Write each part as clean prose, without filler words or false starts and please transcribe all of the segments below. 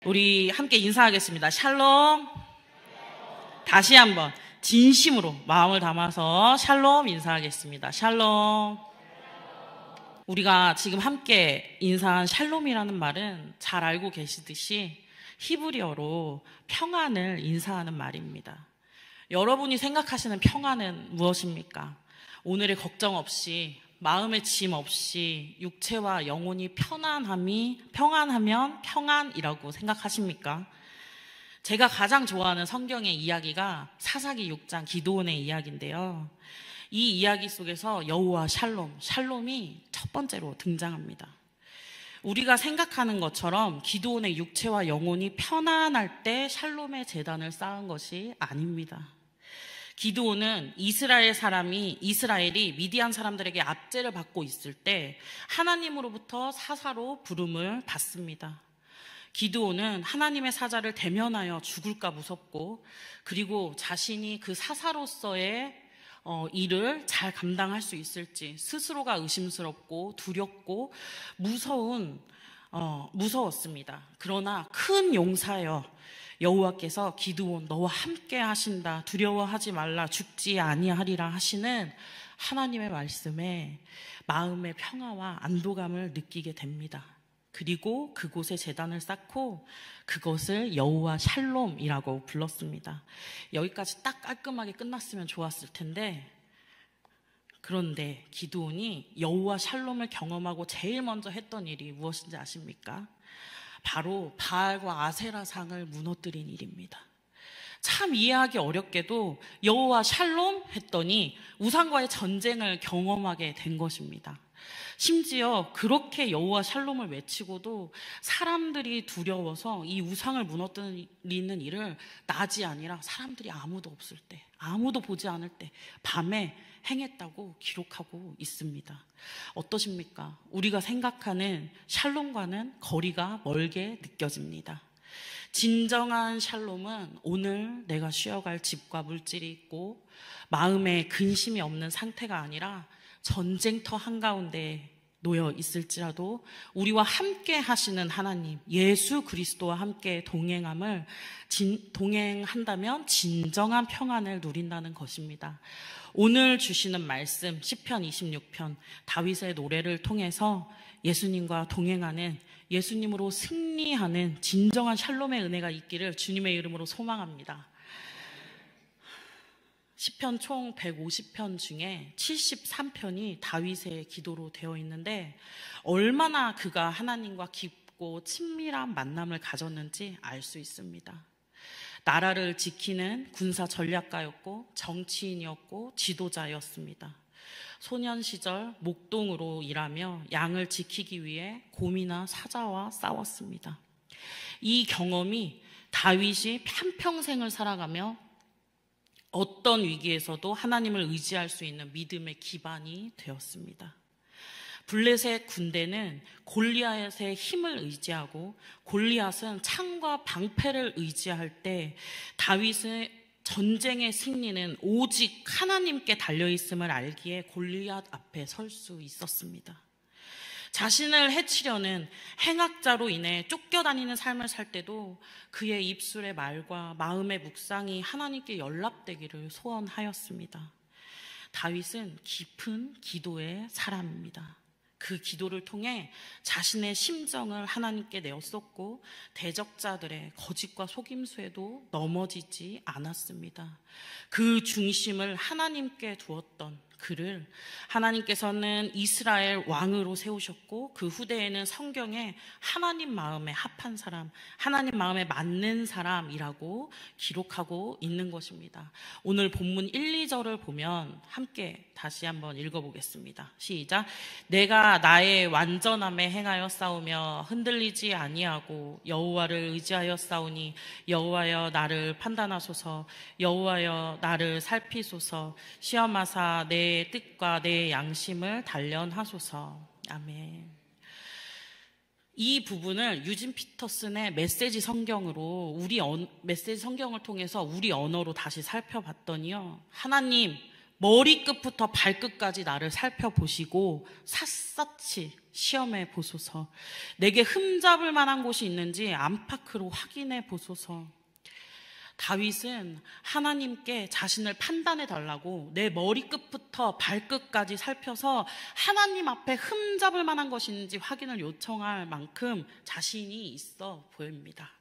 우리 함께 인사하겠습니다. 샬롬. 다시 한번 진심으로 마음을 담아서 샬롬 인사하겠습니다. 샬롬. 우리가 지금 함께 인사한 샬롬이라는 말은 잘 알고 계시듯이 히브리어로 평안을 인사하는 말입니다. 여러분이 생각하시는 평안은 무엇입니까? 오늘의 걱정 없이, 마음의 짐 없이 육체와 영혼이 평안하면 평안이라고 생각하십니까? 제가 가장 좋아하는 성경의 이야기가 사사기 6장 기드온의 이야기인데요. 이 이야기 속에서 여호와 샬롬이 첫 번째로 등장합니다. 우리가 생각하는 것처럼 기드온의 육체와 영혼이 편안할 때 샬롬의 제단을 쌓은 것이 아닙니다. 기드온은 이스라엘이 미디안 사람들에게 압제를 받고 있을 때 하나님으로부터 사사로 부름을 받습니다. 기드온은 하나님의 사자를 대면하여 죽을까 무섭고, 그리고 자신이 그 사사로서의 일을 잘 감당할 수 있을지 스스로가 의심스럽고 두렵고 무서웠습니다. 그러나 큰 용사여 여호와께서 기드온 너와 함께 하신다, 두려워하지 말라, 죽지 아니하리라 하시는 하나님의 말씀에 마음의 평화와 안도감을 느끼게 됩니다. 그리고 그곳에 제단을 쌓고 그것을 여호와 샬롬이라고 불렀습니다. 여기까지 딱 깔끔하게 끝났으면 좋았을 텐데, 그런데 기드온이 여호와 샬롬을 경험하고 제일 먼저 했던 일이 무엇인지 아십니까? 바로 바알과 아세라 상을 무너뜨린 일입니다. 참 이해하기 어렵게도 여호와 샬롬 했더니 우상과의 전쟁을 경험하게 된 것입니다. 심지어 그렇게 여호와 샬롬을 외치고도 사람들이 두려워서 이 우상을 무너뜨리는 일을 낮이 아니라 사람들이 아무도 없을 때, 아무도 보지 않을 때 밤에 행했다고 기록하고 있습니다. 어떠십니까? 우리가 생각하는 샬롬과는 거리가 멀게 느껴집니다. 진정한 샬롬은 오늘 내가 쉬어갈 집과 물질이 있고 마음에 근심이 없는 상태가 아니라 전쟁터 한가운데 놓여 있을지라도 우리와 함께 하시는 하나님, 예수 그리스도와 함께 동행한다면 진정한 평안을 누린다는 것입니다. 오늘 주시는 말씀 시편 26편 다윗의 노래를 통해서 예수님과 동행하는, 예수님으로 승리하는 진정한 샬롬의 은혜가 있기를 주님의 이름으로 소망합니다. 시편 총 150편 중에 73편이 다윗의 기도로 되어 있는데 얼마나 그가 하나님과 깊고 친밀한 만남을 가졌는지 알 수 있습니다. 나라를 지키는 군사 전략가였고 정치인이었고 지도자였습니다. 소년 시절 목동으로 일하며 양을 지키기 위해 곰이나 사자와 싸웠습니다. 이 경험이 다윗이 한평생을 살아가며 어떤 위기에서도 하나님을 의지할 수 있는 믿음의 기반이 되었습니다. 블레셋 군대는 골리앗의 힘을 의지하고 골리앗은 창과 방패를 의지할 때 다윗의 전쟁의 승리는 오직 하나님께 달려있음을 알기에 골리앗 앞에 설 수 있었습니다. 자신을 해치려는 행악자로 인해 쫓겨다니는 삶을 살 때도 그의 입술의 말과 마음의 묵상이 하나님께 연락되기를 소원하였습니다. 다윗은 깊은 기도의 사람입니다. 그 기도를 통해 자신의 심정을 하나님께 내었었고 대적자들의 거짓과 속임수에도 넘어지지 않았습니다. 그 중심을 하나님께 두었던 그를 하나님께서는 이스라엘 왕으로 세우셨고 그 후대에는 성경에 하나님 마음에 합한 사람, 하나님 마음에 맞는 사람이라고 기록하고 있는 것입니다. 오늘 본문 1, 2절을 보면 함께 다시 한번 읽어보겠습니다. 시작. 내가 나의 완전함에 행하여 싸우며 흔들리지 아니하고 여호와를 의지하여 싸우니 여호와여 나를 판단하소서, 여호와여 나를 살피소서, 시험하사 내 뜻과 내 양심을 단련하소서. 아멘. 이 부분을 유진 피터슨의 메시지 성경을 통해서 우리 언어로 다시 살펴봤더니요, 하나님 머리끝부터 발끝까지 나를 살펴보시고 샅샅이 시험해 보소서. 내게 흠잡을 만한 곳이 있는지 안팎으로 확인해 보소서. 다윗은 하나님께 자신을 판단해 달라고 내 머리끝부터 발끝까지 살펴서 하나님 앞에 흠잡을 만한 것이 있는지 확인을 요청할 만큼 자신이 있어 보입니다.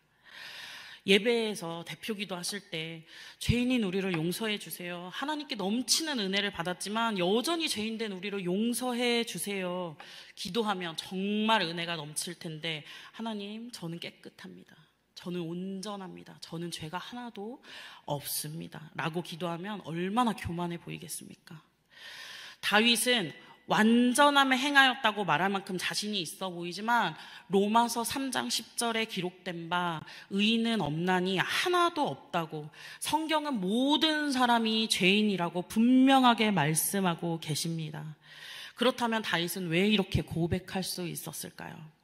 예배에서 대표기도 하실 때 죄인인 우리를 용서해 주세요. 하나님께 넘치는 은혜를 받았지만 여전히 죄인된 우리를 용서해 주세요. 기도하면 정말 은혜가 넘칠 텐데, 하나님, 저는 깨끗합니다. 저는 온전합니다. 저는 죄가 하나도 없습니다. 라고 기도하면 얼마나 교만해 보이겠습니까? 다윗은 완전함에 행하였다고 말할 만큼 자신이 있어 보이지만 로마서 3장 10절에 기록된 바 의인은 없나니 하나도 없다고, 성경은 모든 사람이 죄인이라고 분명하게 말씀하고 계십니다. 그렇다면 다윗은 왜 이렇게 고백할 수 있었을까요?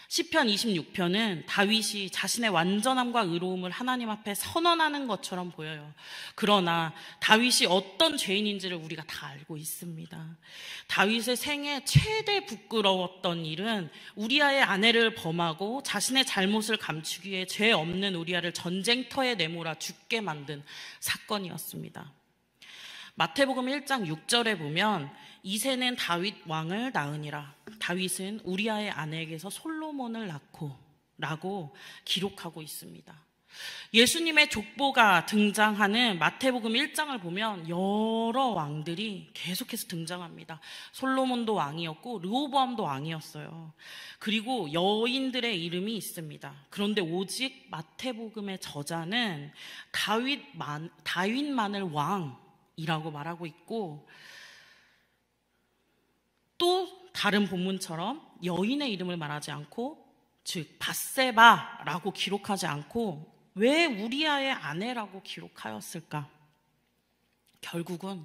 시편 26편은 다윗이 자신의 완전함과 의로움을 하나님 앞에 선언하는 것처럼 보여요. 그러나 다윗이 어떤 죄인인지를 우리가 다 알고 있습니다. 다윗의 생애 최대 부끄러웠던 일은 우리아의 아내를 범하고 자신의 잘못을 감추기 위해 죄 없는 우리아를 전쟁터에 내몰아 죽게 만든 사건이었습니다. 마태복음 1장 6절에 보면 이새는 다윗 왕을 낳으니라. 다윗은 우리아의 아내에게서 솔로몬을 낳고 라고 기록하고 있습니다. 예수님의 족보가 등장하는 마태복음 1장을 보면 여러 왕들이 계속해서 등장합니다. 솔로몬도 왕이었고 르호보암도 왕이었어요. 그리고 여인들의 이름이 있습니다. 그런데 오직 마태복음의 저자는 다윗만을 왕이라고 말하고 있고, 또 다른 본문처럼 여인의 이름을 말하지 않고, 즉 밧세바라고 기록하지 않고 왜 우리아의 아내라고 기록하였을까? 결국은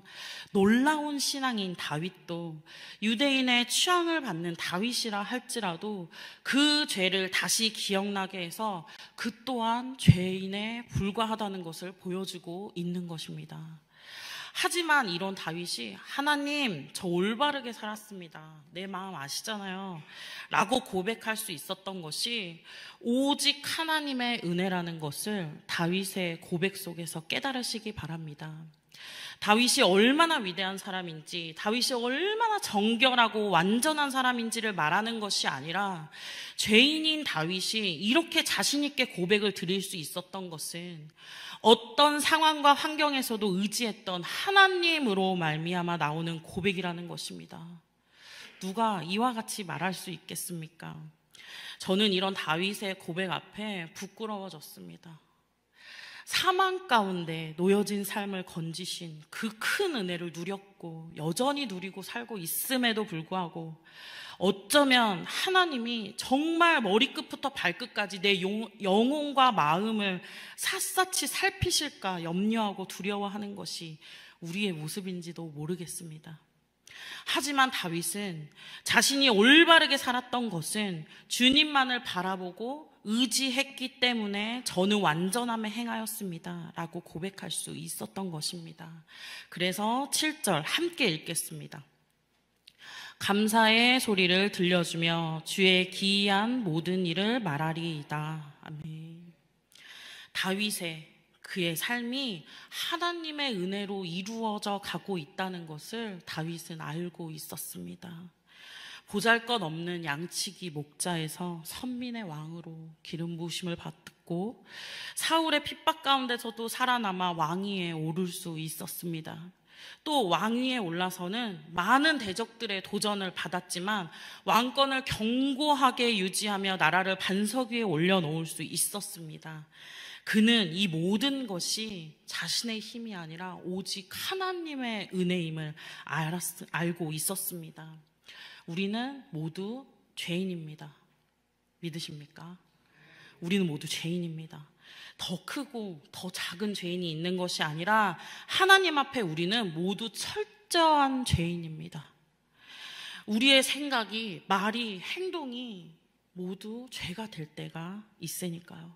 놀라운 신앙인 다윗도 유대인의 취향을 받는 다윗이라 할지라도 그 죄를 다시 기억나게 해서 그 또한 죄인에 불과하다는 것을 보여주고 있는 것입니다. 하지만 이런 다윗이 하나님, 저 올바르게 살았습니다. 내 마음 아시잖아요. 라고 고백할 수 있었던 것이 오직 하나님의 은혜라는 것을 다윗의 고백 속에서 깨달으시기 바랍니다. 다윗이 얼마나 위대한 사람인지, 다윗이 얼마나 정결하고 완전한 사람인지를 말하는 것이 아니라 죄인인 다윗이 이렇게 자신 있게 고백을 드릴 수 있었던 것은 어떤 상황과 환경에서도 의지했던 하나님으로 말미암아 나오는 고백이라는 것입니다. 누가 이와 같이 말할 수 있겠습니까? 저는 이런 다윗의 고백 앞에 부끄러워졌습니다. 사망 가운데 놓여진 삶을 건지신 그 큰 은혜를 누렸고 여전히 누리고 살고 있음에도 불구하고 어쩌면 하나님이 정말 머리끝부터 발끝까지 내 영혼과 마음을 샅샅이 살피실까 염려하고 두려워하는 것이 우리의 모습인지도 모르겠습니다. 하지만 다윗은 자신이 올바르게 살았던 것은 주님만을 바라보고 의지했기 때문에 저는 완전함에 행하였습니다 라고 고백할 수 있었던 것입니다. 그래서 7절 함께 읽겠습니다. 감사의 소리를 들려주며 주의 기이한 모든 일을 말하리이다. 아멘. 다윗의 그의 삶이 하나님의 은혜로 이루어져 가고 있다는 것을 다윗은 알고 있었습니다. 보잘것없는 양치기 목자에서 선민의 왕으로 기름 부으심을 받고 사울의 핍박 가운데서도 살아남아 왕위에 오를 수 있었습니다. 또 왕위에 올라서는 많은 대적들의 도전을 받았지만 왕권을 견고하게 유지하며 나라를 반석 위에 올려놓을 수 있었습니다. 그는 이 모든 것이 자신의 힘이 아니라 오직 하나님의 은혜임을 알고 있었습니다. 우리는 모두 죄인입니다. 믿으십니까? 우리는 모두 죄인입니다. 더 크고 더 작은 죄인이 있는 것이 아니라 하나님 앞에 우리는 모두 철저한 죄인입니다. 우리의 생각이, 말이, 행동이 모두 죄가 될 때가 있으니까요.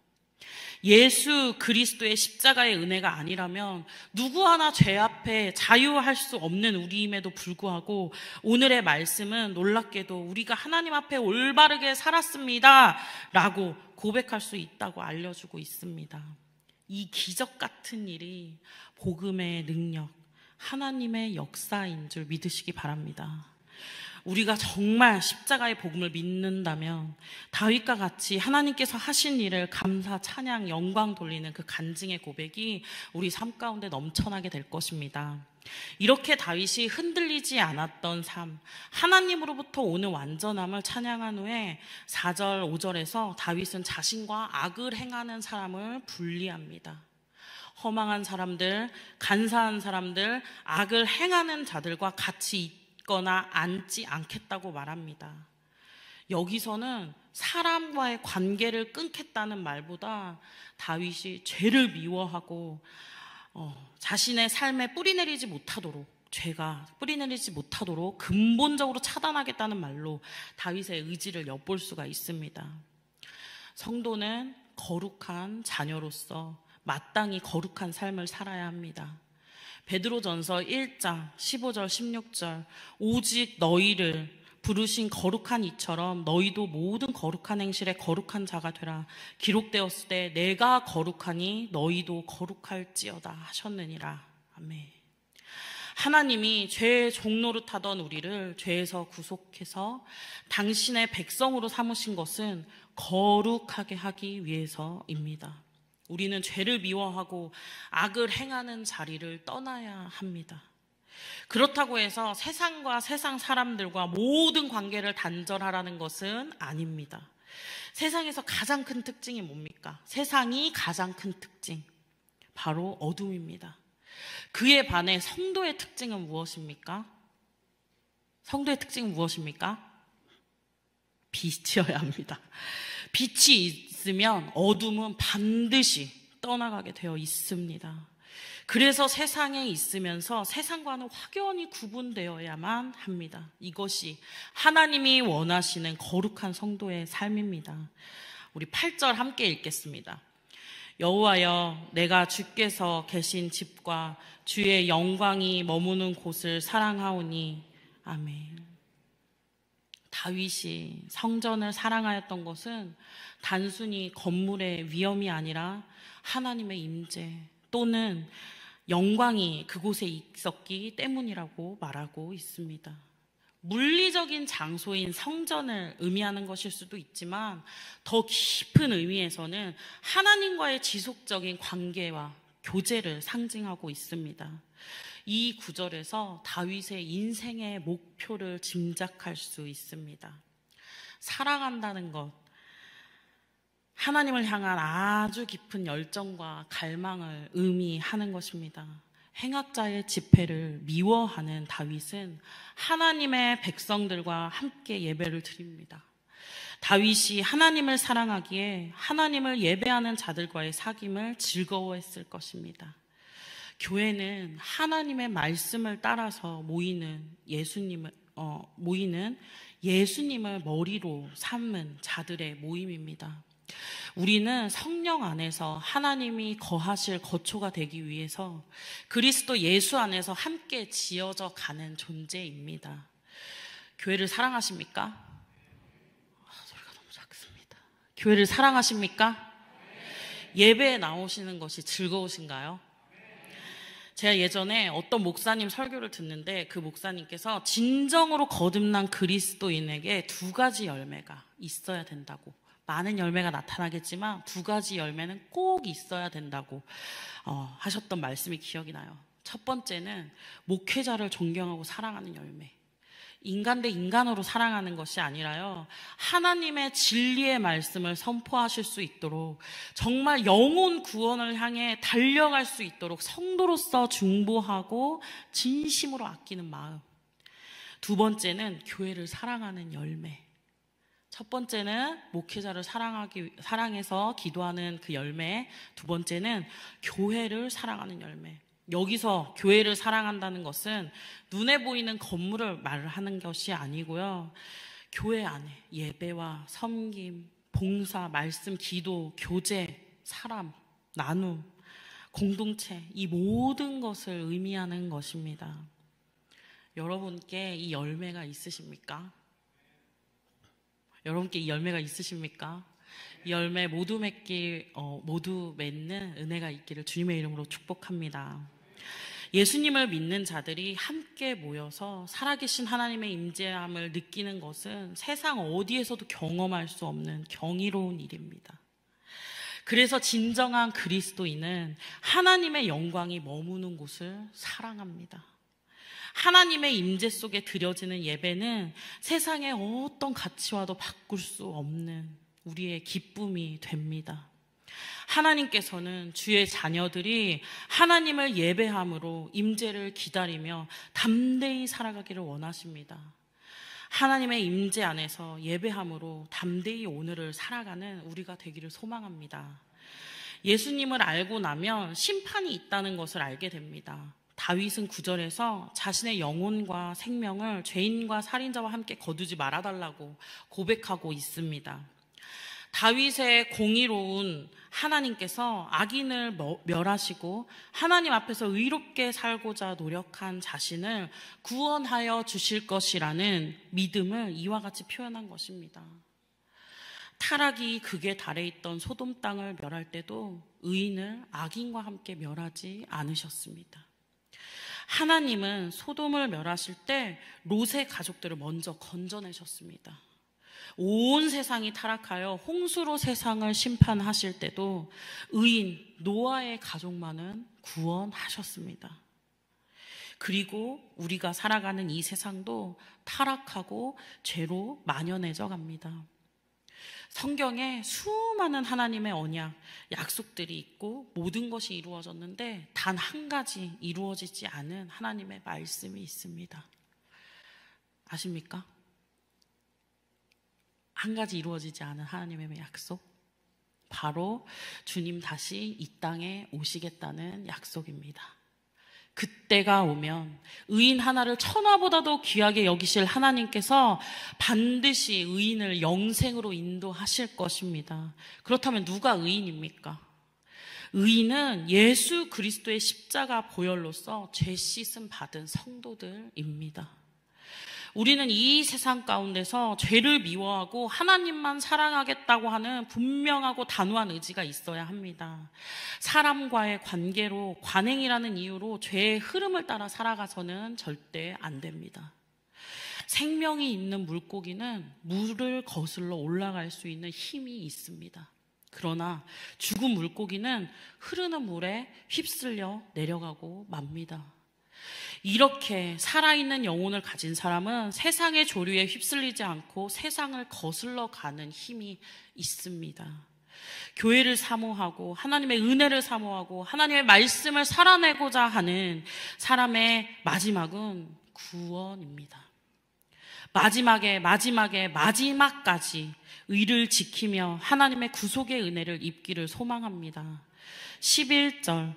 예수 그리스도의 십자가의 은혜가 아니라면 누구 하나 죄 앞에 자유할 수 없는 우리임에도 불구하고 오늘의 말씀은 놀랍게도 우리가 하나님 앞에 올바르게 살았습니다 라고 고백할 수 있다고 알려주고 있습니다. 이 기적 같은 일이 복음의 능력, 하나님의 역사인 줄 믿으시기 바랍니다. 우리가 정말 십자가의 복음을 믿는다면 다윗과 같이 하나님께서 하신 일을 감사, 찬양, 영광 돌리는 그 간증의 고백이 우리 삶 가운데 넘쳐나게 될 것입니다. 이렇게 다윗이 흔들리지 않았던 삶, 하나님으로부터 오는 완전함을 찬양한 후에 4절, 5절에서 다윗은 자신과 악을 행하는 사람을 분리합니다. 허망한 사람들, 간사한 사람들, 악을 행하는 자들과 같이 거나 앉지 않겠다고 말합니다. 여기서는 사람과의 관계를 끊겠다는 말보다 다윗이 죄를 미워하고 자신의 삶에 뿌리내리지 못하도록, 죄가 뿌리내리지 못하도록 근본적으로 차단하겠다는 말로 다윗의 의지를 엿볼 수가 있습니다. 성도는 거룩한 자녀로서 마땅히 거룩한 삶을 살아야 합니다. 베드로전서 1장 15절 16절 오직 너희를 부르신 거룩한 이처럼 너희도 모든 거룩한 행실에 거룩한 자가 되라. 기록되었을 때 내가 거룩하니 너희도 거룩할지어다 하셨느니라. 아멘. 하나님이 죄의 종노릇하던 우리를 죄에서 구속해서 당신의 백성으로 삼으신 것은 거룩하게 하기 위해서입니다. 우리는 죄를 미워하고 악을 행하는 자리를 떠나야 합니다. 그렇다고 해서 세상과 세상 사람들과 모든 관계를 단절하라는 것은 아닙니다. 세상에서 가장 큰 특징이 뭡니까? 세상이 가장 큰 특징, 바로 어둠입니다. 그에 반해 성도의 특징은 무엇입니까? 성도의 특징은 무엇입니까? 빛이어야 합니다. 빛이 있으면 어둠은 반드시 떠나가게 되어 있습니다. 그래서 세상에 있으면서 세상과는 확연히 구분되어야만 합니다. 이것이 하나님이 원하시는 거룩한 성도의 삶입니다. 우리 8절 함께 읽겠습니다. 여호와여, 내가 주께서 계신 집과 주의 영광이 머무는 곳을 사랑하오니. 아멘. 다윗이 성전을 사랑하였던 것은 단순히 건물의 위엄이 아니라 하나님의 임재 또는 영광이 그곳에 있었기 때문이라고 말하고 있습니다. 물리적인 장소인 성전을 의미하는 것일 수도 있지만 더 깊은 의미에서는 하나님과의 지속적인 관계와 교제를 상징하고 있습니다. 이 구절에서 다윗의 인생의 목표를 짐작할 수 있습니다. 사랑한다는 것, 하나님을 향한 아주 깊은 열정과 갈망을 의미하는 것입니다. 행악자의 집회를 미워하는 다윗은 하나님의 백성들과 함께 예배를 드립니다. 다윗이 하나님을 사랑하기에 하나님을 예배하는 자들과의 사귐을 즐거워했을 것입니다. 교회는 하나님의 말씀을 따라서 모이는 예수님을 머리로 삼은 자들의 모임입니다. 우리는 성령 안에서 하나님이 거하실 거처가 되기 위해서 그리스도 예수 안에서 함께 지어져 가는 존재입니다. 교회를 사랑하십니까? 소리가 너무 작습니다. 교회를 사랑하십니까? 예배에 나오시는 것이 즐거우신가요? 제가 예전에 어떤 목사님 설교를 듣는데 그 목사님께서 진정으로 거듭난 그리스도인에게 2가지 열매가 있어야 된다고, 많은 열매가 나타나겠지만 2가지 열매는 꼭 있어야 된다고 하셨던 말씀이 기억이 나요. 첫 번째는 목회자를 존경하고 사랑하는 열매. 인간 대 인간으로 사랑하는 것이 아니라요, 하나님의 진리의 말씀을 선포하실 수 있도록 정말 영혼 구원을 향해 달려갈 수 있도록 성도로서 중보하고 진심으로 아끼는 마음. 2번째는 교회를 사랑하는 열매. 첫 번째는 목회자를 사랑해서 기도하는 그 열매, 2번째는 교회를 사랑하는 열매. 여기서 교회를 사랑한다는 것은 눈에 보이는 건물을 말하는 것이 아니고요, 교회 안에 예배와 섬김, 봉사, 말씀, 기도, 교제, 사람, 나눔, 공동체, 이 모든 것을 의미하는 것입니다. 여러분께 이 열매가 있으십니까? 여러분께 이 열매가 있으십니까? 이 열매 모두 맺는 은혜가 있기를 주님의 이름으로 축복합니다. 예수님을 믿는 자들이 함께 모여서 살아계신 하나님의 임재함을 느끼는 것은 세상 어디에서도 경험할 수 없는 경이로운 일입니다. 그래서 진정한 그리스도인은 하나님의 영광이 머무는 곳을 사랑합니다. 하나님의 임재 속에 드려지는 예배는 세상의 어떤 가치와도 바꿀 수 없는 우리의 기쁨이 됩니다. 하나님께서는 주의 자녀들이 하나님을 예배함으로 임재를 기다리며 담대히 살아가기를 원하십니다. 하나님의 임재 안에서 예배함으로 담대히 오늘을 살아가는 우리가 되기를 소망합니다. 예수님을 알고 나면 심판이 있다는 것을 알게 됩니다. 다윗은 9절에서 자신의 영혼과 생명을 죄인과 살인자와 함께 거두지 말아달라고 고백하고 있습니다. 다윗의 공의로운 하나님께서 악인을 멸하시고 하나님 앞에서 의롭게 살고자 노력한 자신을 구원하여 주실 것이라는 믿음을 이와 같이 표현한 것입니다. 타락이 극에 달해 있던 소돔 땅을 멸할 때도 의인을 악인과 함께 멸하지 않으셨습니다. 하나님은 소돔을 멸하실 때 롯의 가족들을 먼저 건져내셨습니다. 온 세상이 타락하여 홍수로 세상을 심판하실 때도 의인 노아의 가족만은 구원하셨습니다. 그리고 우리가 살아가는 이 세상도 타락하고 죄로 만연해져 갑니다. 성경에 수많은 하나님의 언약, 약속들이 있고 모든 것이 이루어졌는데 단 한 가지 이루어지지 않은 하나님의 말씀이 있습니다. 아십니까? 한 가지 이루어지지 않은 하나님의 약속, 바로 주님 다시 이 땅에 오시겠다는 약속입니다. 그때가 오면 의인 하나를 천하보다도 귀하게 여기실 하나님께서 반드시 의인을 영생으로 인도하실 것입니다. 그렇다면 누가 의인입니까? 의인은 예수 그리스도의 십자가 보혈로서 죄 씻음 받은 성도들입니다. 우리는 이 세상 가운데서 죄를 미워하고 하나님만 사랑하겠다고 하는 분명하고 단호한 의지가 있어야 합니다. 사람과의 관계로 관행이라는 이유로 죄의 흐름을 따라 살아가서는 절대 안 됩니다. 생명이 있는 물고기는 물을 거슬러 올라갈 수 있는 힘이 있습니다. 그러나 죽은 물고기는 흐르는 물에 휩쓸려 내려가고 맙니다. 이렇게 살아있는 영혼을 가진 사람은 세상의 조류에 휩쓸리지 않고 세상을 거슬러 가는 힘이 있습니다. 교회를 사모하고 하나님의 은혜를 사모하고 하나님의 말씀을 살아내고자 하는 사람의 마지막은 구원입니다. 마지막까지 의를 지키며 하나님의 구속의 은혜를 입기를 소망합니다. 11절,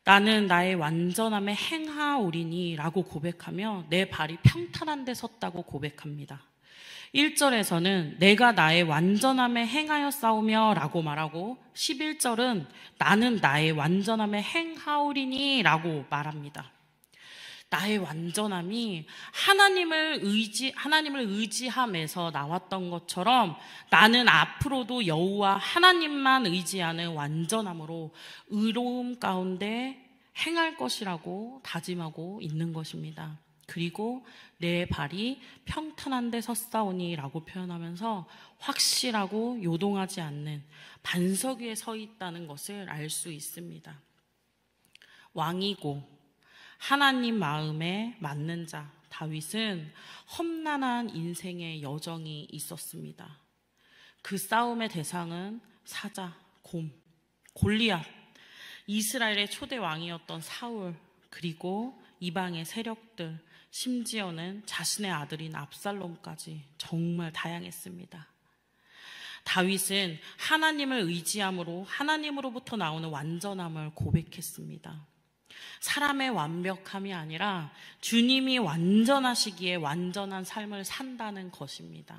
나는 나의 완전함에 행하오리니 라고 고백하며 내 발이 평탄한 데 섰다고 고백합니다. 1절에서는 내가 나의 완전함에 행하여 싸우며 라고 말하고 11절은 나는 나의 완전함에 행하오리니 라고 말합니다. 나의 완전함이 하나님을 의지함에서 나왔던 것처럼 나는 앞으로도 여호와 하나님만 의지하는 완전함으로 의로움 가운데 행할 것이라고 다짐하고 있는 것입니다. 그리고 내 발이 평탄한 데 섰사오니 라고 표현하면서 확실하고 요동하지 않는 반석 위에 서 있다는 것을 알 수 있습니다. 왕이고 하나님 마음에 맞는 자 다윗은 험난한 인생의 여정이 있었습니다. 그 싸움의 대상은 사자, 곰, 골리앗, 이스라엘의 초대 왕이었던 사울, 그리고 이방의 세력들, 심지어는 자신의 아들인 압살롬까지 정말 다양했습니다. 다윗은 하나님을 의지함으로 하나님으로부터 나오는 완전함을 고백했습니다. 사람의 완벽함이 아니라 주님이 완전하시기에 완전한 삶을 산다는 것입니다.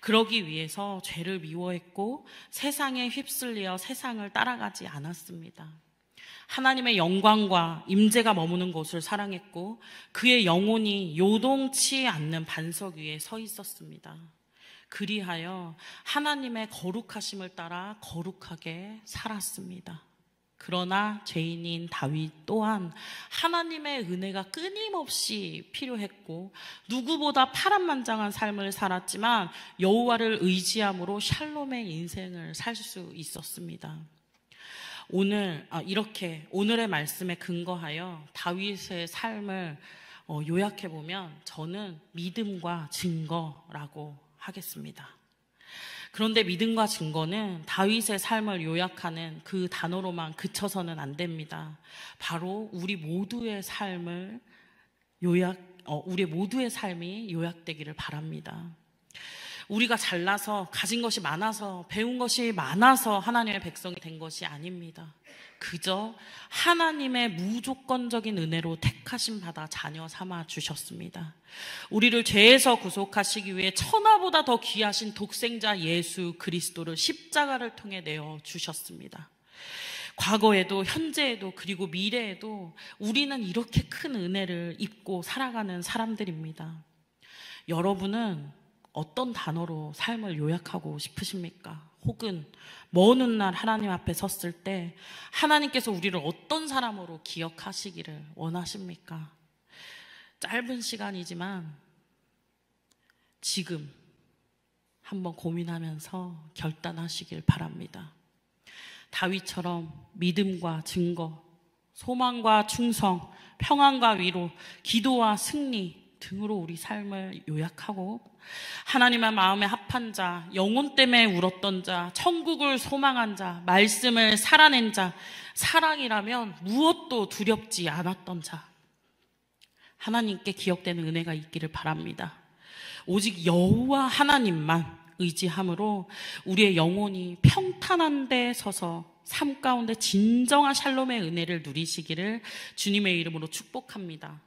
그러기 위해서 죄를 미워했고 세상에 휩쓸려 세상을 따라가지 않았습니다. 하나님의 영광과 임재가 머무는 곳을 사랑했고 그의 영혼이 요동치 않는 반석 위에 서 있었습니다. 그리하여 하나님의 거룩하심을 따라 거룩하게 살았습니다. 그러나 죄인인 다윗 또한 하나님의 은혜가 끊임없이 필요했고 누구보다 파란만장한 삶을 살았지만 여호와를 의지함으로 샬롬의 인생을 살 수 있었습니다. 이렇게 오늘의 말씀에 근거하여 다윗의 삶을 요약해보면 저는 믿음과 증거라고 하겠습니다. 그런데 믿음과 증거는 다윗의 삶을 요약하는 그 단어로만 그쳐서는 안 됩니다. 바로 우리 모두의 삶이 요약되기를 바랍니다. 우리가 잘나서 가진 것이 많아서 배운 것이 많아서 하나님의 백성이 된 것이 아닙니다. 그저 하나님의 무조건적인 은혜로 택하심 받아 자녀 삼아 주셨습니다. 우리를 죄에서 구속하시기 위해 천하보다 더 귀하신 독생자 예수 그리스도를 십자가를 통해 내어 주셨습니다. 과거에도 현재에도 그리고 미래에도 우리는 이렇게 큰 은혜를 입고 살아가는 사람들입니다. 여러분은 어떤 단어로 삶을 요약하고 싶으십니까? 혹은 먼 훗날 하나님 앞에 섰을 때 하나님께서 우리를 어떤 사람으로 기억하시기를 원하십니까? 짧은 시간이지만 지금 한번 고민하면서 결단하시길 바랍니다. 다윗처럼 믿음과 증거, 소망과 충성, 평안과 위로, 기도와 승리 등으로 우리 삶을 요약하고 하나님의 마음에 합한 자, 영혼 때문에 울었던 자, 천국을 소망한 자, 말씀을 살아낸 자, 사랑이라면 무엇도 두렵지 않았던 자, 하나님께 기억되는 은혜가 있기를 바랍니다. 오직 여호와 하나님만 의지함으로 우리의 영혼이 평탄한 데 서서 삶 가운데 진정한 샬롬의 은혜를 누리시기를 주님의 이름으로 축복합니다.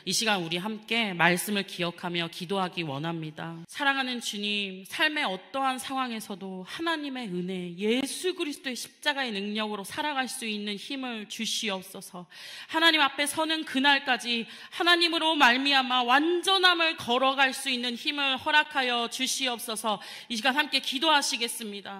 이 시간 우리 함께 말씀을 기억하며 기도하기 원합니다. 사랑하는 주님, 삶의 어떠한 상황에서도 하나님의 은혜, 예수 그리스도의 십자가의 능력으로 살아갈 수 있는 힘을 주시옵소서. 하나님 앞에 서는 그날까지 하나님으로 말미암아 완전함을 걸어갈 수 있는 힘을 허락하여 주시옵소서. 이 시간 함께 기도하시겠습니다.